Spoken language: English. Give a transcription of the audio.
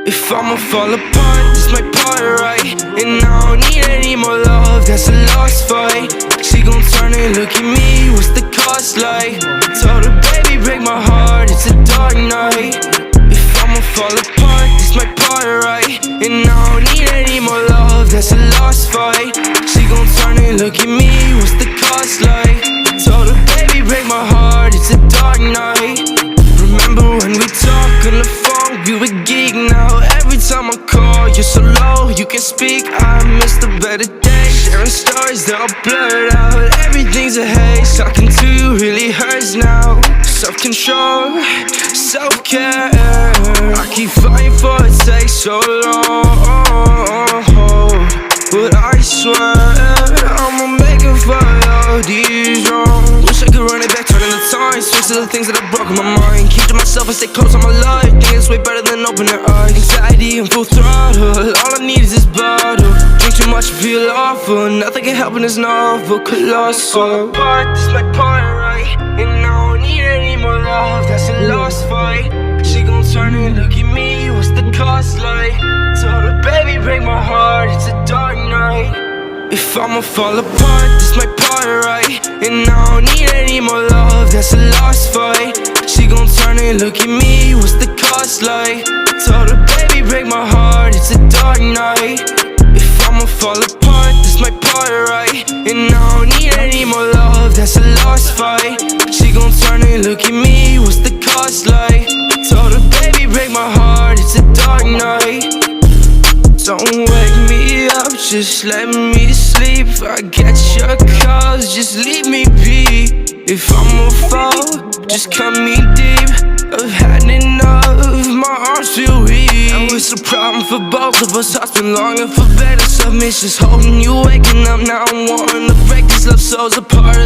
If I'ma fall apart, this my part, right? And I don't need any more love, that's a lost fight. She gon' turn and look at me, what's the cost like? Told her, baby, break my heart, it's a dark night. If I'ma fall apart, this my part, right? And I don't need any more love, that's a lost fight. She gon' turn and look at me, what's the cost like? Told her, baby, break my heart, it's a dark night. Remember when we talked on the phone, we were geek. Now every time I call, you're so low, you can speak. I miss the better days, sharing stories, they're all blurred out. Everything's a haze, talking to you really hurts now. Self-control, self-care, I keep fighting for it, takes so long. But I swear, I'ma make it for all these wrongs. Wish I could run it back, turning the time, switch to the things that have broken my mind. Keep to myself and stay close on my life, think it's way better than open their eyes. Anxiety and full throttle, all I need is this bottle. Drink too much, feel awful, nothing can help in this novel, colossal. But this my part, right? And I don't need any more love, that's a lost fight. She gon' turn and look at me, what's the cost like? Told her, baby, break my heart, it's a dark night. If I'ma fall apart, this my part, right? And I don't need any more love, that's a lost fight. She gon' turn and look at me, what's the cost like? Told her, baby, break my heart, it's a dark night. If I'ma fall apart, this my part, right? And I don't need any more love, that's a lost fight. She gon' turn and look at me, what's the cost like? Told her, baby, break my heart, it's a dark night. Don't wake me up, just let me sleep. I get your calls, just leave me be. If I'ma fall, just cut me deep. I've had enough, my arms feel weak. Now it's a problem for both of us, hearts been longing for better submissions. Holding you, waking up, now I'm wanting to break this love souls apart.